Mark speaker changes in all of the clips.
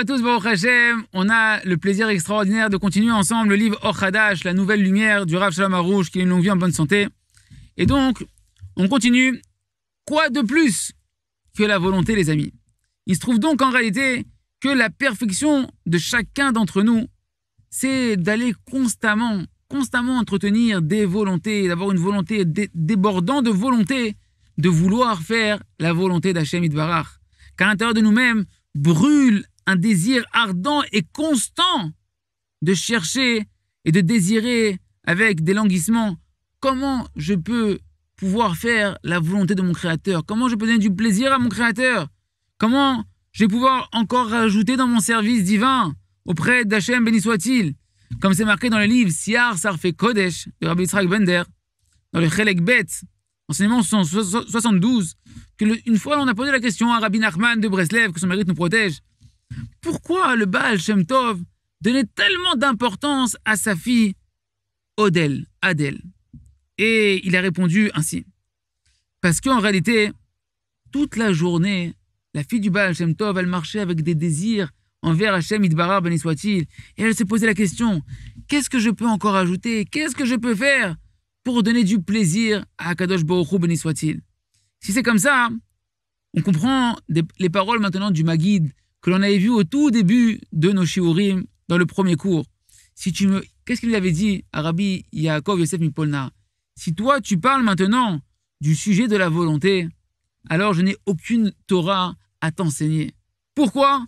Speaker 1: à tous, Baruch Hashem. On a le plaisir extraordinaire de continuer ensemble le livre Or Hadash, la nouvelle lumière du Rav Shalom Aroush, qui a une longue vie en bonne santé. Et donc, on continue. Quoi de plus que la volonté, les amis? Il se trouve donc en réalité que la perfection de chacun d'entre nous, c'est d'aller constamment entretenir des volontés, d'avoir une volonté débordant de volonté, de vouloir faire la volonté d'Hachem Yitbarach. Qu'à l'intérieur de nous-mêmes brûle un désir ardent et constant de chercher et de désirer avec des languissements comment je peux pouvoir faire la volonté de mon Créateur, comment je peux donner du plaisir à mon Créateur, comment je vais pouvoir encore rajouter dans mon service divin auprès d'Hachem, béni soit-il, comme c'est marqué dans le livre Siar Sarfei Kodesh de Rabbi Yitzhak Bender, dans le Chelek Bet, enseignement 172, une fois on a posé la question à Rabbi Nachman de Breslev, que son mérite nous protège, pourquoi le Baal Shem Tov donnait tellement d'importance à sa fille Odel, Adel? Et il a répondu ainsi. Parce qu'en réalité, toute la journée, la fille du Baal Shem Tov, elle marchait avec des désirs envers Hachem Yitbarach, béni soit-il. Et elle s'est posé la question, qu'est-ce que je peux encore ajouter? Qu'est-ce que je peux faire pour donner du plaisir à Kadosh Baruch Hu, béni soit-il? Si c'est comme ça, on comprend les paroles maintenant du Maguid que l'on avait vu au tout début de nos shiurim dans le premier cours. Qu'est-ce qu'il lui avait dit à Rabbi Yaakov Yosef Mipolna? Si toi tu parles maintenant du sujet de la volonté, alors je n'ai aucune Torah à t'enseigner. Pourquoi?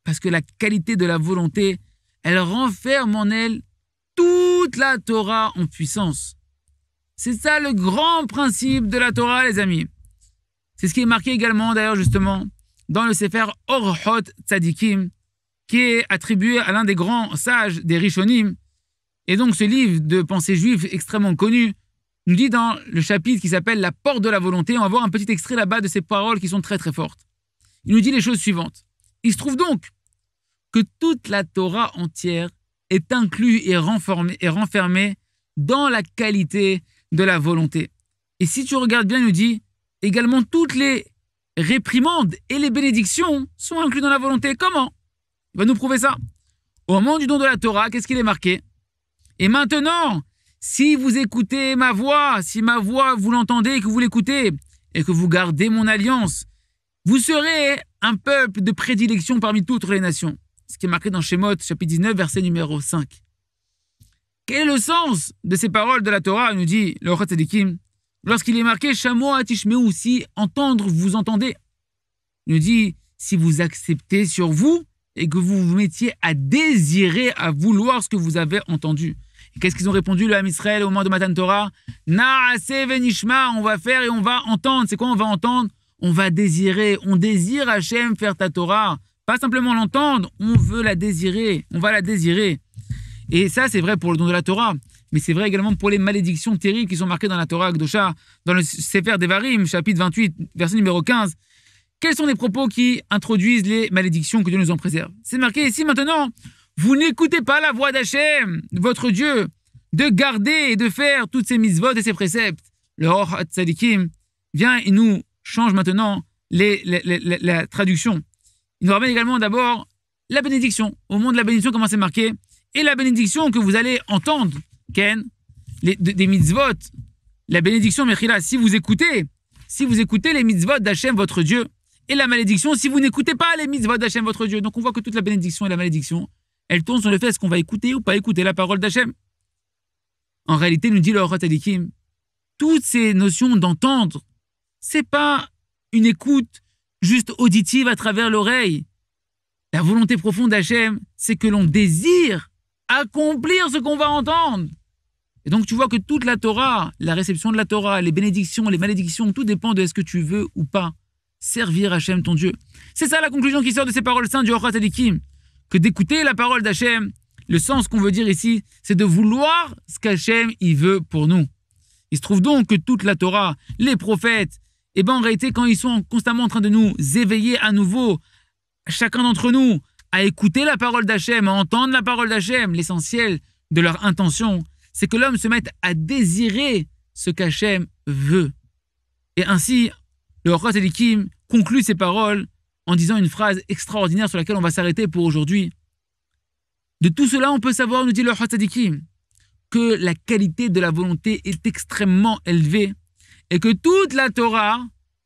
Speaker 1: Parce que la qualité de la volonté, elle renferme en elle toute la Torah en puissance. C'est ça le grand principe de la Torah, les amis. C'est ce qui est marqué également, d'ailleurs, justement, dans le Sefer Orchot Tzadikim, qui est attribué à l'un des grands sages des Rishonim. Et donc, ce livre de pensée juive extrêmement connu nous dit dans le chapitre qui s'appelle La porte de la volonté, on va voir un petit extrait là-bas de ces paroles qui sont très très fortes. Il nous dit les choses suivantes. Il se trouve donc que toute la Torah entière est inclue et renfermée dans la qualité de la volonté. Et si tu regardes bien, il nous dit également toutes les réprimandes et les bénédictions sont incluses dans la volonté. Comment? Il va nous prouver ça. Au moment du don de la Torah, qu'est-ce qu'il est marqué? Et maintenant, si vous écoutez ma voix, si ma voix vous l'entendez et que vous l'écoutez et que vous gardez mon alliance, vous serez un peuple de prédilection parmi toutes les nations. Ce qui est marqué dans Shemot, chapitre 19, verset numéro 5. Quel est le sens de ces paroles de la Torah? Il nous dit le Orchot Tzadikim, lorsqu'il est marqué Shamoa Tishmeu, si entendre, vous entendez. Il nous dit, si vous acceptez sur vous et que vous vous mettiez à désirer, à vouloir ce que vous avez entendu. Et qu'est-ce qu'ils ont répondu, le Ham Israël, au moment de Matan Torah? Naase venishma, on va faire et on va entendre. C'est quoi on va entendre? On va désirer. On désire Hachem faire ta Torah. Pas simplement l'entendre, on veut la désirer. On va la désirer. Et ça, c'est vrai pour le don de la Torah. Mais c'est vrai également pour les malédictions terribles qui sont marquées dans la Torah Akdosha, dans le Sefer Devarim, chapitre 28, verset numéro 15. Quels sont les propos qui introduisent les malédictions que Dieu nous en préserve? C'est marqué ici maintenant, vous n'écoutez pas la voix d'Hachem, votre Dieu, de garder et de faire toutes ces mitzvot et ces préceptes. Le Orchot Tzadikim vient et nous change maintenant la traduction. Il nous ramène également d'abord la bénédiction. Au moment de la bénédiction, comment c'est marqué? Et la bénédiction que vous allez entendre, Ken, des mitzvot, la bénédiction, Mechila, si vous écoutez les mitzvot d'Hachem, votre Dieu, et la malédiction, si vous n'écoutez pas les mitzvot d'Hachem, votre Dieu. Donc on voit que toute la bénédiction et la malédiction, elles tournent sur le fait est-ce qu'on va écouter ou pas écouter la parole d'Hachem. En réalité, nous dit le Orchot Tzadikim, toutes ces notions d'entendre, c'est pas une écoute juste auditive à travers l'oreille. La volonté profonde d'Hachem, c'est que l'on désire accomplir ce qu'on va entendre. Et donc tu vois que toute la Torah, la réception de la Torah, les bénédictions, les malédictions, tout dépend de est-ce que tu veux ou pas servir Hachem ton Dieu. C'est ça la conclusion qui sort de ces paroles saintes du Orchot Tzadikim, que d'écouter la parole d'Hachem, le sens qu'on veut dire ici, c'est de vouloir ce qu'Hachem il veut pour nous. Il se trouve donc que toute la Torah, les prophètes, et en réalité quand ils sont constamment en train de nous éveiller à nouveau, chacun d'entre nous, à écouter la parole d'Hachem, à entendre la parole d'Hachem, l'essentiel de leur intention, c'est que l'homme se mette à désirer ce qu'Hachem veut. Et ainsi, le Orchot Tzadikim conclut ses paroles en disant une phrase extraordinaire sur laquelle on va s'arrêter pour aujourd'hui. De tout cela, on peut savoir, nous dit le Hatzadikim, que la qualité de la volonté est extrêmement élevée et que toute la Torah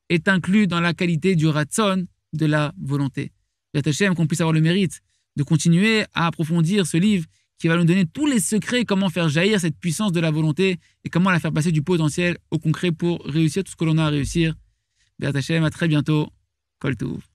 Speaker 1: est inclue dans la qualité du Ratzon, de la volonté. Béat Hashem, qu'on puisse avoir le mérite de continuer à approfondir ce livre qui va nous donner tous les secrets, comment faire jaillir cette puissance de la volonté et comment la faire passer du potentiel au concret pour réussir tout ce que l'on a à réussir. Béat Hashem, à très bientôt. Kol Tov.